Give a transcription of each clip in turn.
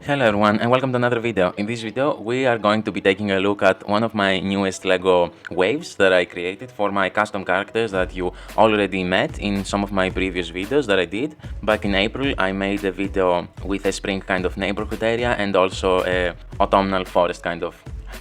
Hello everyone and welcome to another video. In this video we are going to be taking a look at one of my newest LEGO waves that I created for my custom characters that you already met in some of my previous videos that I did. Back in April I made a video with a spring kind of neighborhood area and also a autumnal forest kind of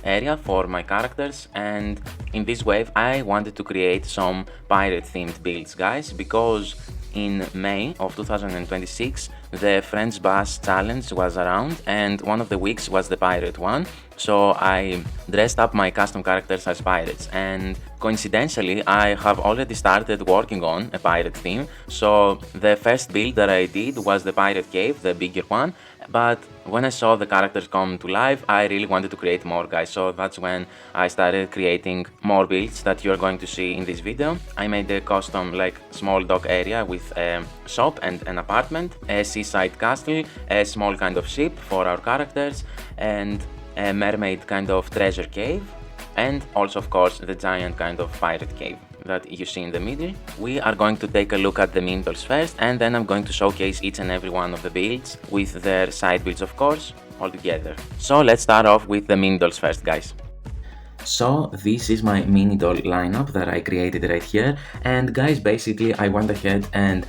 area for my characters, and in this wave I wanted to create some pirate themed builds, guys, because in May of 2026 the French Bass Challenge was around and one of the weeks was the pirate one, so I dressed up my custom characters as pirates, and coincidentally I have already started working on a pirate theme. So the first build that I did was the pirate cave, the bigger one, but when I saw the characters come to life I really wanted to create more, guys, so that's when I started creating more builds that you are going to see in this video. I made a custom like small dock area with a shop and an apartment, a seaside castle, a small kind of ship for our characters, and a mermaid kind of treasure cave, and also of course the giant kind of pirate cave that you see in the middle. We are going to take a look at the miniatures first, and then I'm going to showcase each and every one of the builds with their side builds, of course, all together. So let's start off with the mini dolls first, guys. So this is my mini doll lineup that I created right here, and guys, basically I went ahead and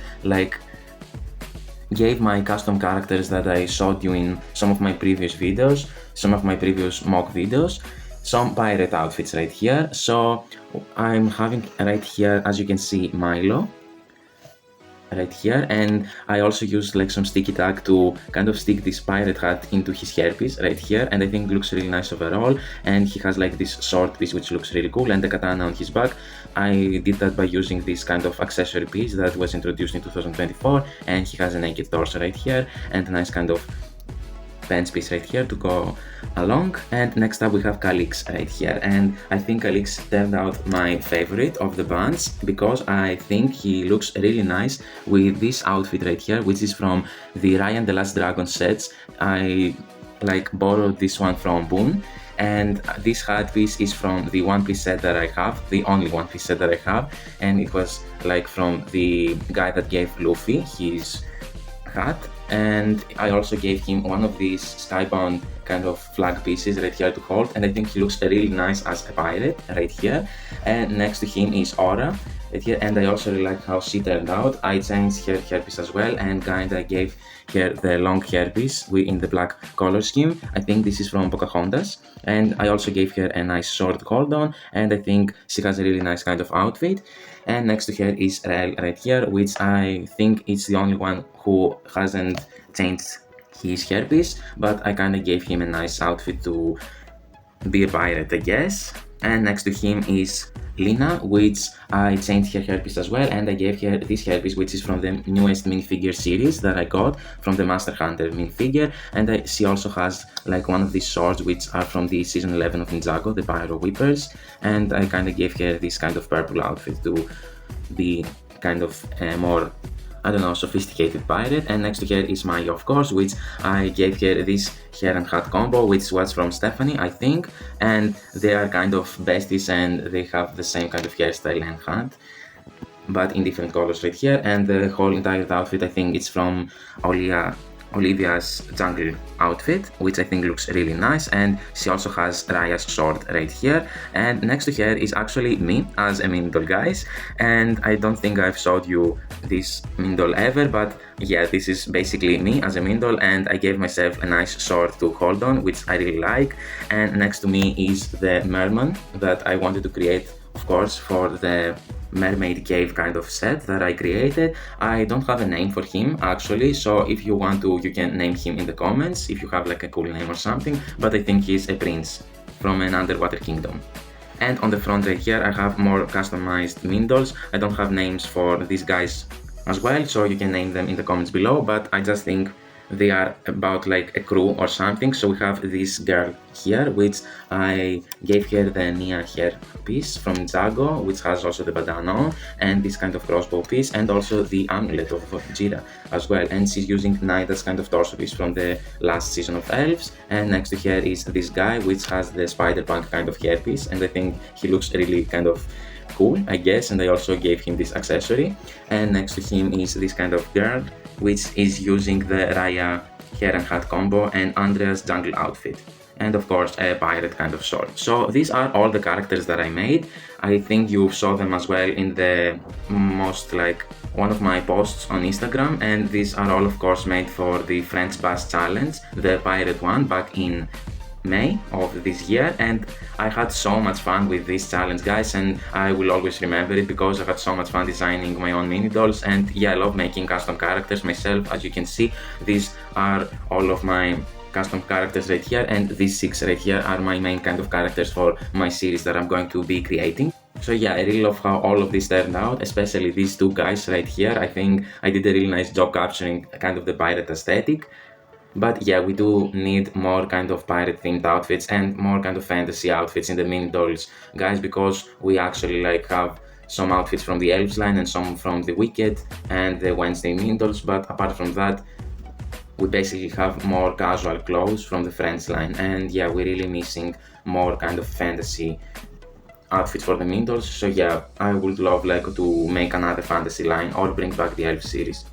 gave my custom characters that I showed you in some of my previous videos, some of my previous mock videos, some pirate outfits right here. So I'm having right here, as you can see, Milo right here, and I also used like some sticky tack to kind of stick this pirate hat into his hairpiece right here, and I think it looks really nice overall. And he has like this sword piece which looks really cool and the katana on his back. I did that by using this kind of accessory piece that was introduced in 2024, and he has a naked torso right here and a nice kind of bench piece right here to go along. And next up we have Calix right here, and I think Calix turned out my favorite of the bunch because I think he looks really nice with this outfit right here, which is from the Ryan the Last Dragon sets. I borrowed this one from Boon, and this hat piece is from the One Piece set that I have, the only One Piece set that I have, and it was like from the guy that gave Luffy his hat. And I also gave him one of these skybound kind of flag pieces right here to hold, and I think he looks really nice as a pirate right here. And next to him is Aura right here, and I also really like how she turned out. I changed her hairpiece as well and kinda gave her the long hairpiece in the black color scheme. I think this is from Pocahontas, and I also gave her a nice sword hold on, and I think she has a really nice kind of outfit. And next to her is Rel right here, which I think is the only one who hasn't changed his hairpiece, but I kinda gave him a nice outfit to be a pirate, I guess. And next to him is Lina, which I changed her hairpiece as well, and I gave her this hairpiece, which is from the newest minifigure series that I got from the Master Hunter minifigure. And she also has like one of these swords which are from the season 11 of Ninjago, the Pyro Whippers, and I kind of gave her this kind of purple outfit to be kind of more, I don't know, sophisticated pirate. And next to her is Maya, of course, which I gave her this hair and hat combo, which was from Stephanie, I think, and they are kind of besties and they have the same kind of hairstyle and hat, but in different colors right here. And the whole entire outfit, I think it's from Olivia's jungle outfit, which I think looks really nice, and she also has Raya's sword right here. And next to her is actually me as a mini doll, guys, and I don't think I've showed you this mini doll ever, but yeah, this is basically me as a mini doll, and I gave myself a nice sword to hold on, which I really like. And next to me is the merman that I wanted to create, of course, for the Mermaid cave kind of set that I created. I don't have a name for him actually, so if you want to, you can name him in the comments if you have like a cool name or something, but I think he's a prince from an underwater kingdom. And on the front right here I have more customized mini dolls. I don't have names for these guys as well, so you can name them in the comments below, but I just think they are about like a crew or something. So we have this girl here, which I gave her the Nia hair piece from Jago, which has also the bandana on, and this kind of crossbow piece, and also the amulet of Jira as well. And she's using Naida's kind of torso piece from the last season of Elves. And next to her is this guy, which has the spider-punk kind of hairpiece, and I think he looks really kind of cool, I guess, and I also gave him this accessory. And next to him is this kind of girl, which is using the Raya hair and hat combo, and Andrea's jungle outfit. And of course a pirate kind of sword. So these are all the characters that I made. I think you saw them as well in the most one of my posts on Instagram, and these are all of course made for the French Bass Challenge, the pirate one back in May of this year, and I had so much fun with this challenge, guys, and I will always remember it because I had so much fun designing my own mini dolls. And yeah, I love making custom characters myself. As you can see, these are all of my custom characters right here, and these 6 right here are my main kind of characters for my series that I'm going to be creating. So yeah, I really love how all of this turned out, especially these 2 guys right here. I think I did a really nice job capturing kind of the pirate aesthetic. But yeah, we do need more kind of pirate themed outfits and more kind of fantasy outfits in the mini dolls, guys, because we actually have some outfits from the Elves line and some from the Wicked and the Wednesday mini dolls. But apart from that, we basically have more casual clothes from the French line, and yeah, we're really missing more kind of fantasy outfits for the mini dolls. So yeah, I would love to make another fantasy line or bring back the Elf series.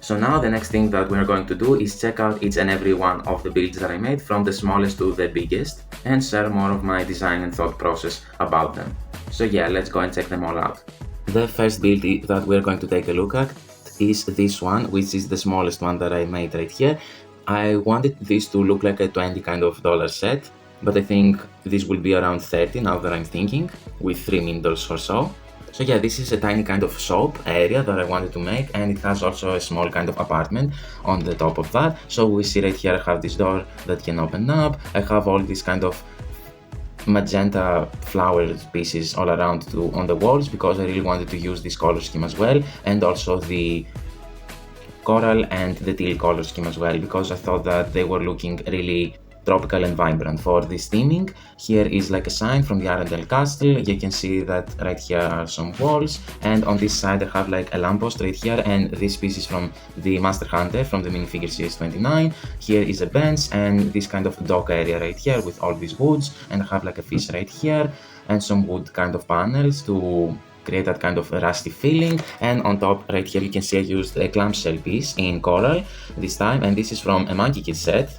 So now the next thing that we're going to do is check out each and every one of the builds that I made, from the smallest to the biggest, and share more of my design and thought process about them. So yeah, let's go and check them all out. The first build that we're going to take a look at is this one, which is the smallest one that I made right here. I wanted this to look like a $20 kind of dollar set, but I think this will be around 30 now that I'm thinking, with 3 mini dolls or so. So yeah, this is a tiny kind of shop area that I wanted to make, and it has also a small kind of apartment on the top of that. So we see right here I have this door that can open up. I have all these kind of magenta flower pieces all around on the walls because I really wanted to use this color scheme as well, and also the coral and the teal color scheme as well, because I thought that they were looking really tropical and vibrant for this theming. Here is a sign from the Arendelle Castle. You can see that right here are some walls, and on this side I have a lamppost right here, and this piece is from the Master Hunter from the minifigure series 29. Here is a bench and this kind of dock area right here with all these woods, and I have a fish right here and some wood kind of panels to create that kind of rusty feeling. And on top right here you can see I used a clamshell piece in coral this time, and this is from a Monkey Kid set.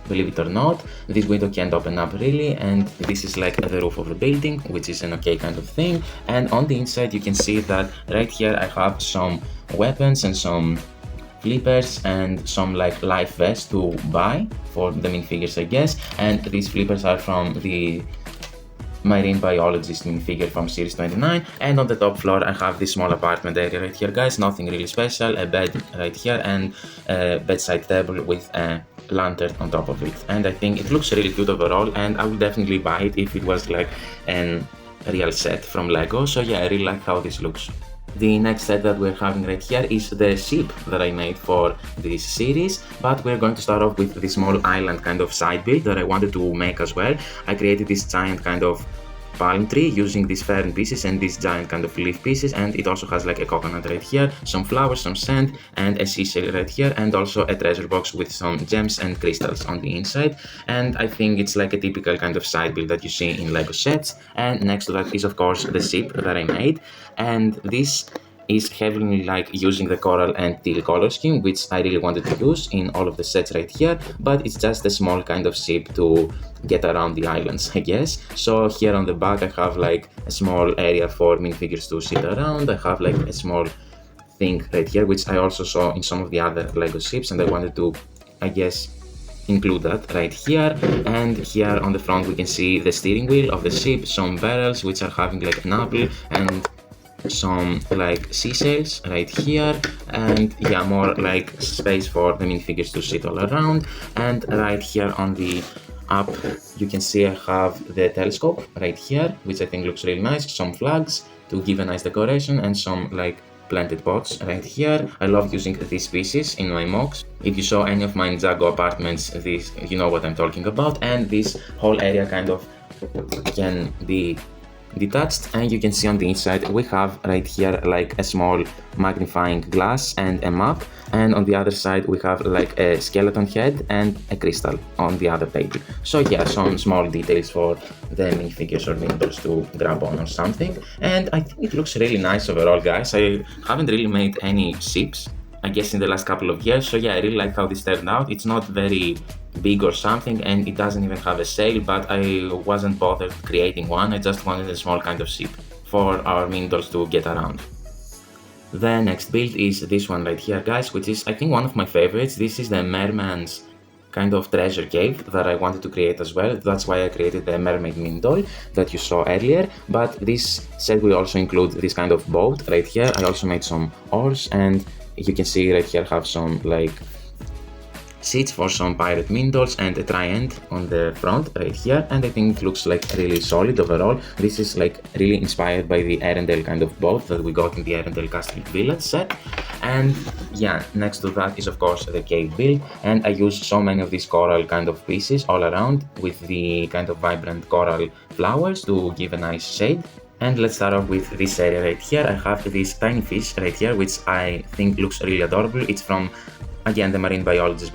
Believe it or not, this window can't open up really, and this is the roof of the building, which is an okay kind of thing. And on the inside you can see that right here I have some weapons and some flippers and some life vests to buy for the minifigures, I guess. And these flippers are from the Marine Biologist minifigure from series 29. And on the top floor I have this small apartment area right here, guys. Nothing really special, a bed right here and a bedside table with a lantern on top of it, and I think it looks really good overall, and I would definitely buy it if it was an real set from LEGO. So yeah, I really like how this looks. The next set that we're having right here is the ship that I made for this series, but we're going to start off with the small island kind of side build that I wanted to make as well. I created this giant kind of palm tree using these fern pieces and these giant kind of leaf pieces, and it also has a coconut right here, some flowers, some sand, and a seashell right here, and also a treasure box with some gems and crystals on the inside. And I think it's a typical kind of side build that you see in LEGO sets. And next to that is of course the ship that I made, and this is heavily using the coral and teal color scheme, which I really wanted to use in all of the sets right here, but it's just a small kind of ship to get around the islands, I guess. So here on the back I have a small area for minifigures to sit around. I have a small thing right here, which I also saw in some of the other LEGO ships, and I wanted to, I guess, include that right here. And here on the front we can see the steering wheel of the ship, some barrels which are having an apple, and some seashells right here, and yeah, more space for the minifigures to sit all around. And right here on the up you can see I have the telescope right here, which I think looks really nice, some flags to give a nice decoration, and some planted pots right here. I love using these pieces in my MOCs. If you saw any of my Ninjago apartments, this, you know what I'm talking about. And this whole area kind of can be detached, and you can see on the inside we have right here a small magnifying glass and a map, and on the other side we have a skeleton head and a crystal on the other table. So yeah, some small details for the minifigures or mini dolls to grab on or something, and I think it looks really nice overall, guys. I haven't really made any ships I guess in the last couple of years. So yeah, I really like how this turned out. It's not very big or something, and it doesn't even have a sail, but I wasn't bothered creating one. I just wanted a small kind of ship for our mini dolls to get around. The next build is this one right here, guys, which is I think one of my favorites. This is the Merman's kind of treasure cave that I wanted to create as well. That's why I created the Mermaid mini doll that you saw earlier. But this set will also include this kind of boat right here. I also made some oars, and you can see right here have some like seats for some pirate mini dolls and a tri-end on the front right here, and I think it looks like really solid overall. This is like really inspired by the Arendelle kind of boat that we got in the Arendelle Castle Village set. And yeah, next to that is of course the cave build, and I used so many of these coral kind of pieces all around with the kind of vibrant coral flowers to give a nice shade. And let's start off with this area right here. I have this tiny fish right here, which I think looks really adorable. It's from, again, the marine biologist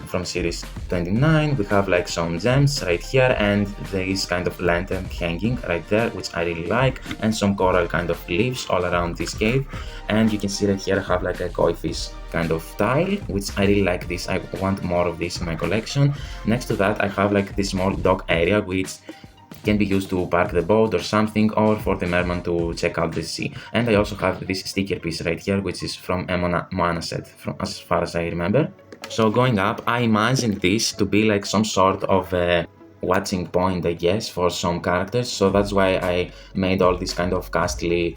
from series 29. We have like some gems right here, and there is kind of lantern hanging right there, which I really like, and some coral kind of leaves all around this cave. And you can see right here I have like a koi fish kind of tile, which I really like this. I want more of this in my collection. Next to that I have like this small dock area, which can be used to park the boat or something, or for the merman to check out the sea. And I also have this sticker piece right here, which is from a Moana set, as far as I remember. So going up, I imagined this to be like some sort of a watching point, I guess, for some characters. So that's why I made all this kind of castly,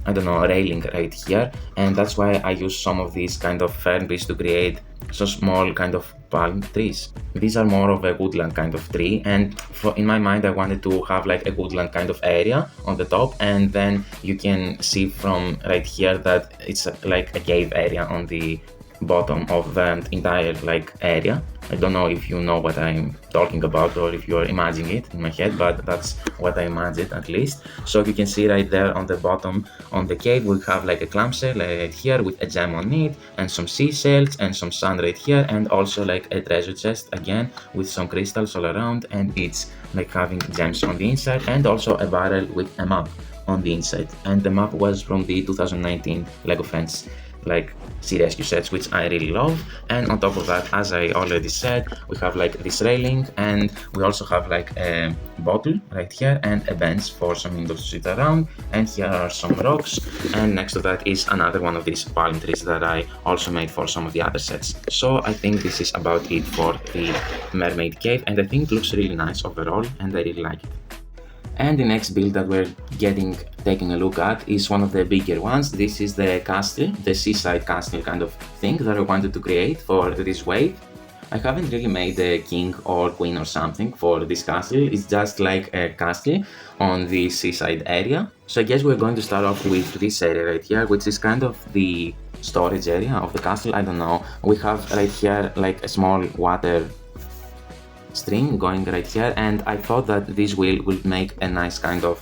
I don't know, railing right here. And that's why I used some of these kind of fern trees to create so small kind of palm trees. These are more of a woodland kind of tree, and in my mind I wanted to have like a woodland kind of area on the top, and then you can see from right here that it's like a cave area on the bottom of the entire like area. I don't know if you know what I'm talking about or if you're imagining it in my head, but that's what I imagined at least. So you can see right there on the bottom on the cave we have like a clamshell right here with a gem on it, and some seashells and some sand right here, and also like a treasure chest again with some crystals all around, and it's like having gems on the inside, and also a barrel with a map on the inside. And the map was from the 2019 LEGO Friends like sea rescue sets, which I really love. And on top of that, as I already said, we have like this railing, and we also have like a bottle right here and a bench for some windows to sit around, and here are some rocks, and next to that is another one of these palm trees that I also made for some of the other sets. So I think this is about it for the mermaid cave, and I think it looks really nice overall, and I really like it. And the next build that we're taking a look at is one of the bigger ones. This is the castle, the seaside castle kind of thing that I wanted to create for this wave. I haven't really made a king or queen or something for this castle. It's just like a castle on the seaside area. So I guess we're going to start off with this area right here, which is kind of the storage area of the castle. I don't know. We have right here like a small water string going right here, and I thought that this wheel will make a nice kind of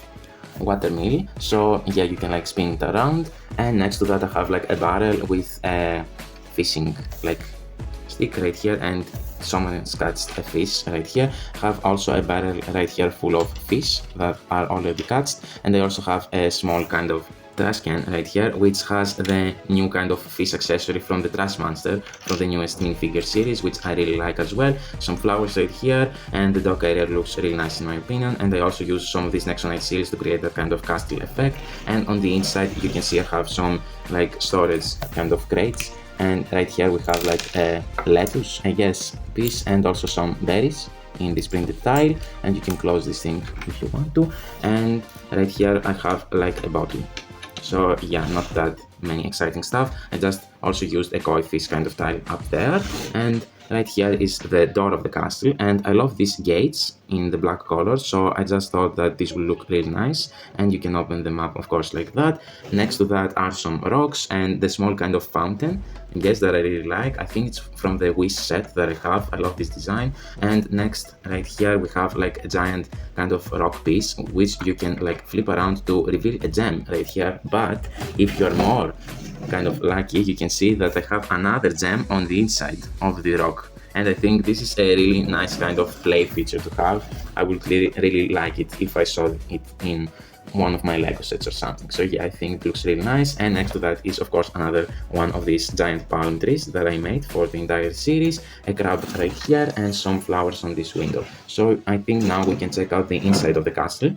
water mill. So yeah, you can like spin it around, and next to that I have like a barrel with a fishing like stick right here, and someone has catched a fish right here. I have also a barrel right here full of fish that are already catched, and I also have a small kind of trash can right here, which has the new kind of fish accessory from the Trash Monster from the newest minifigure series, which I really like as well. Some flowers right here, and the dock area looks really nice in my opinion. And I also use some of these Nexonite seals to create that kind of castle effect. And on the inside you can see I have some like storage kind of crates, and right here we have like a lettuce, I guess, piece, and also some berries in this printed tile, and you can close this thing if you want to. And right here I have like a bottle. So yeah, not that many exciting stuff. I just also used a koi fish kind of tile up there, and right here is the door of the castle, and I love these gates in the black color, so I just thought that this will look really nice, and you can open them up of course like that. Next to that are some rocks and the small kind of fountain, I guess, that I really like. I think it's from the Wish set that I have. I love this design. And next right here we have like a giant kind of rock piece which you can like flip around to reveal a gem right here. But if you're more kind of lucky, you can see that I have another gem on the inside of the rock, and I think this is a really nice kind of play feature to have. I would really like it if I saw it in one of my Lego sets or something. So yeah, I think it looks really nice. And next to that is of course another one of these giant palm trees that I made for the entire series, a crab right here, and some flowers on this window. So I think now we can check out the inside of the castle.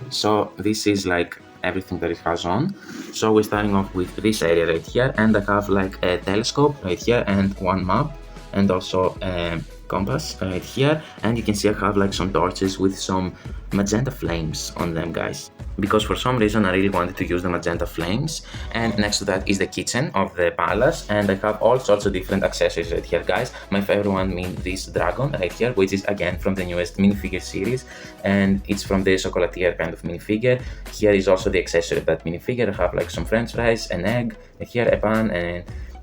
So this is like everything that it has on. So we're starting off with this area right here, and I have like a telescope right here and one map and also a compass right here, and you can see I have like some torches with some magenta flames on them, guys, because for some reason I really wanted to use the magenta flames. And next to that is the kitchen of the palace, and I have all sorts of different accessories right here, guys. My favorite one being this dragon right here, which is again from the newest minifigure series, and it's from the chocolatier kind of minifigure. Here is also the accessory of that minifigure. I have like some french fries, an egg right here, a pan,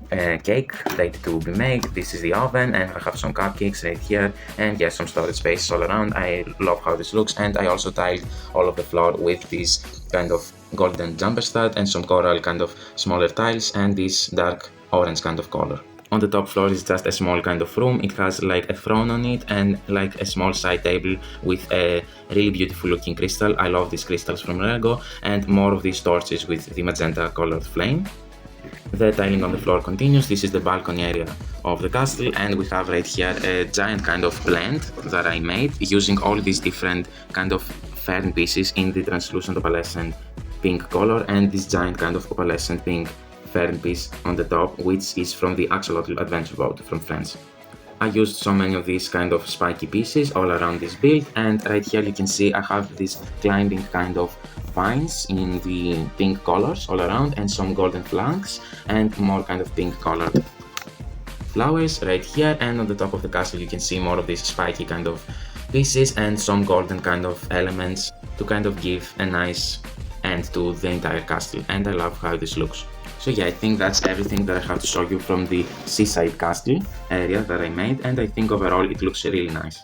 and cake ready to be made. This is the oven, and I have some cupcakes right here, and yeah, some storage space all around. I love how this looks, and I also tiled all of the floor with this kind of golden jumper stud and some coral kind of smaller tiles and this dark orange kind of color. On the top floor is just a small kind of room. It has like a throne on it and like a small side table with a really beautiful looking crystal. I love these crystals from LEGO, and more of these torches with the magenta colored flame. The tiling on the floor continues. This is the balcony area of the castle, and we have right here a giant kind of blend that I made using all these different kind of fern pieces in the translucent opalescent pink color, and this giant kind of opalescent pink fern piece on the top, which is from the Axolotl Adventure Boat from France. I used so many of these kind of spiky pieces all around this build, and right here you can see I have this climbing kind of vines in the pink colors all around, and some golden flanks and more kind of pink colored flowers right here. And on the top of the castle you can see more of these spiky kind of pieces and some golden kind of elements to kind of give a nice end to the entire castle, and I love how this looks. So yeah, I think that's everything that I have to show you from the Seaside castle area that I made, and I think overall it looks really nice.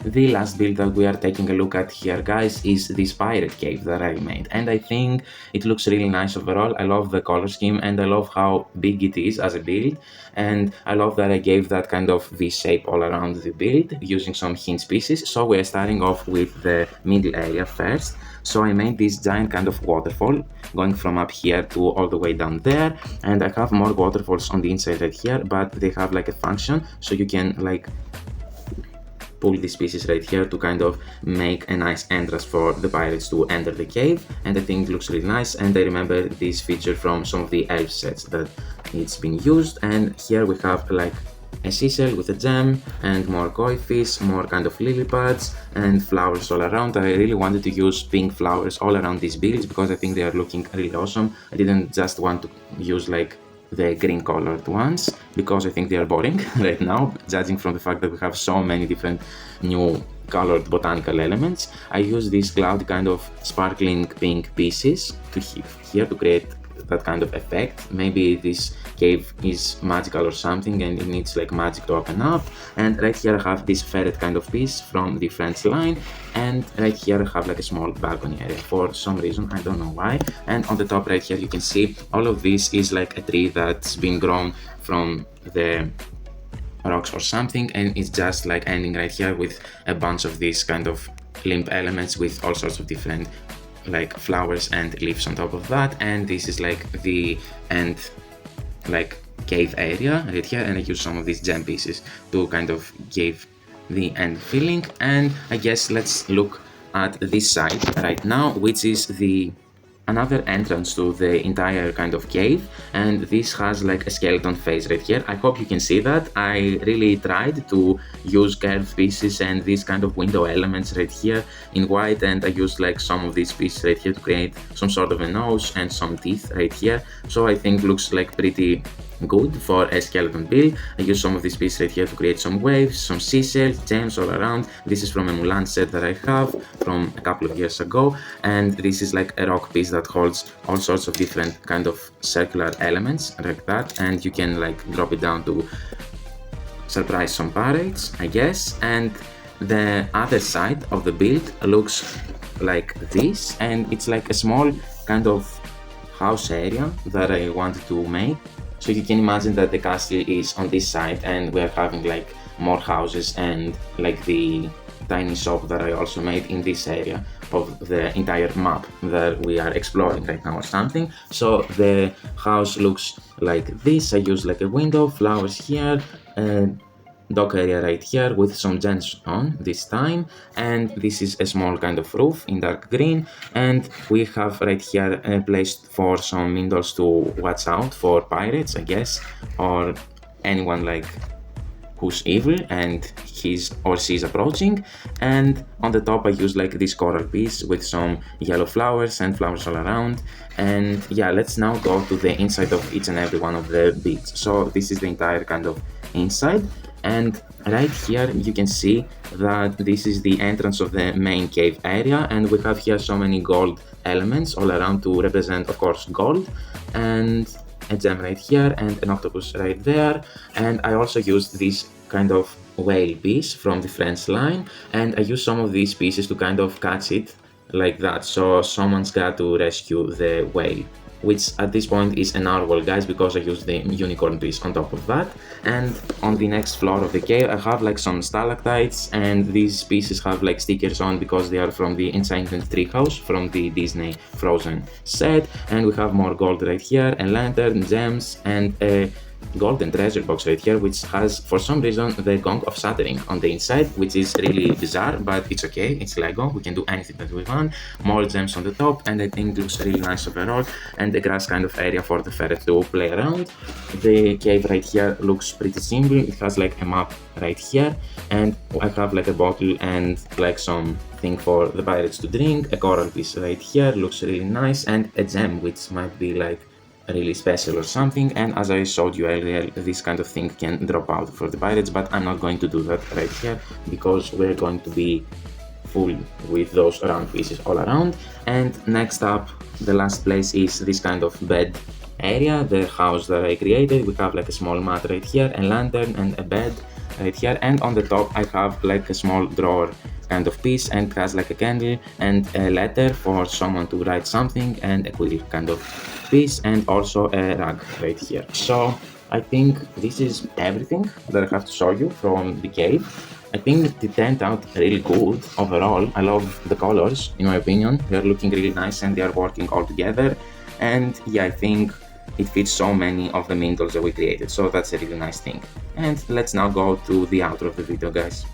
The last build that we are taking a look at here, guys, is this pirate cave that I made, and I think it looks really nice overall. I love the color scheme, and I love how big it is as a build, and I love that I gave that kind of V shape all around the build using some hinge pieces. So we're starting off with the middle area first. So I made this giant kind of waterfall going from up here to all the way down there, and I have more waterfalls on the inside right here, but they have like a function, so you can like pull these pieces right here to kind of make a nice entrance for the pirates to enter the cave, and I think it looks really nice. And I remember this feature from some of the elf sets that it's been used. And here we have like a seashell with a gem and more koi fish, more kind of lily pads and flowers all around. I really wanted to use pink flowers all around these builds because I think they are looking really awesome. I didn't just want to use like the green colored ones because I think they are boring right now, judging from the fact that we have so many different new colored botanical elements. I use these cloudy kind of sparkling pink pieces to here to create that kind of effect. Maybe this cave is magical or something and it needs like magic to open up. And right here I have this ferret kind of piece from the French line, and right here I have like a small balcony area for some reason, I don't know why. And on the top right here you can see all of this is like a tree that's been grown from the rocks or something, and it's just like ending right here with a bunch of these kind of limp elements with all sorts of different like flowers and leaves on top of that. And this is like the end like cave area right here, and I use some of these gem pieces to kind of give the end feeling. And I guess let's look at this side right now, which is the another entrance to the entire kind of cave, and this has like a skeleton face right here. I hope you can see that. I really tried to use curved pieces and these kind of window elements right here in white, and I used like some of these pieces right here to create some sort of a nose and some teeth right here. So I think looks like pretty good for a skeleton build. I used some of this piece right here to create some waves, some seashells, gems all around. This is from a Mulan set that I have from a couple of years ago, and this is like a rock piece that holds all sorts of different kind of circular elements like that, and you can like drop it down to surprise some pirates, I guess. And the other side of the build looks like this, and it's like a small kind of house area that I wanted to make. So you can imagine that the castle is on this side and we're having like more houses and like the tiny shop that I also made in this area of the entire map that we are exploring right now or something. So the house looks like this. I use like a window, flowers here, dock area right here with some gems on this time, and this is a small kind of roof in dark green, and we have right here a place for some windows to watch out for pirates, I guess, or anyone like who's evil and he's or she's approaching. And on the top I use like this coral piece with some yellow flowers and flowers all around. And yeah, let's now go to the inside of each and every one of the beads. So this is the entire kind of inside, and right here you can see that this is the entrance of the main cave area, and we have here so many gold elements all around to represent, of course, gold, and a gem right here and an octopus right there. And I also used this kind of whale piece from the French line, and I used some of these pieces to kind of catch it like that, so someone's got to rescue the whale, which at this point is a narwhal, guys, because I used the unicorn piece on top of that. And on the next floor of the cave I have like some stalactites, and these pieces have like stickers on because they are from the Enchanted Treehouse from the Disney Frozen set. And we have more gold right here, a lantern, gems, and a golden treasure box right here, which has for some reason the Gong of Shattering on the inside, which is really bizarre, but it's okay, it's Lego, we can do anything that we want. More gems on the top, and I think it looks really nice overall, and the grass kind of area for the ferret to play around. The cave right here looks pretty simple, it has like a map right here, and I have like a bottle and like some thing for the pirates to drink, a coral piece right here, looks really nice, and a gem which might be like really special or something. And as I showed you earlier, this kind of thing can drop out for the pirates, but I'm not going to do that right here because we're going to be full with those round pieces all around. And next up, the last place is this kind of bed area, the house that I created. We have like a small mat right here, a lantern and a bed right here, and on the top I have like a small drawer kind of piece, and it has like a candle and a letter for someone to write something, and a quill kind of piece, and also a rug right here. So I think this is everything that I have to show you from the cave. I think it turned out really good overall. I love the colors, in my opinion. They are looking really nice and they are working all together. And yeah, I think it fits so many of the mintles that we created, so that's a really nice thing. And let's now go to the outro of the video, guys.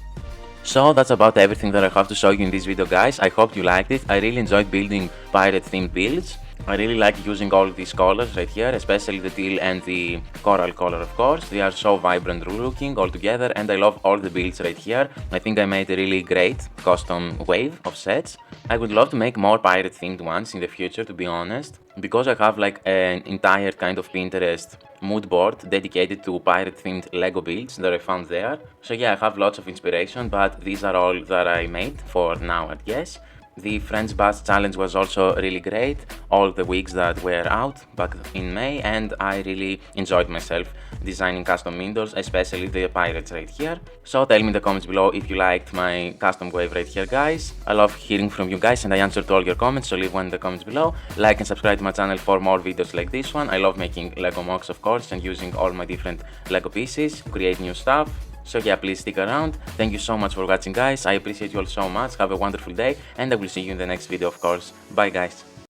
So that's about everything that I have to show you in this video, guys. I hope you liked it. I really enjoyed building pirate themed builds. I really like using all these colors right here, especially the teal and the coral color, of course. They are so vibrant looking all together, and I love all the builds right here. I think I made a really great custom wave of sets. I would love to make more pirate themed ones in the future, to be honest, because I have like an entire kind of Pinterest mood board dedicated to pirate themed Lego builds that I found there. So yeah, I have lots of inspiration, but these are all that I made for now, I guess. The French Bass Challenge was also really great, all the weeks that were out back in May, and I really enjoyed myself designing custom windows, especially the pirates right here. So tell me in the comments below if you liked my custom wave right here, guys. I love hearing from you guys and I answer to all your comments, so leave one in the comments below. Like and subscribe to my channel for more videos like this one. I love making Lego MOCs, of course, and using all my different Lego pieces to create new stuff. So yeah, please stick around. Thank you so much for watching, guys. I appreciate you all so much. Have a wonderful day, and I will see you in the next video, of course. Bye, guys.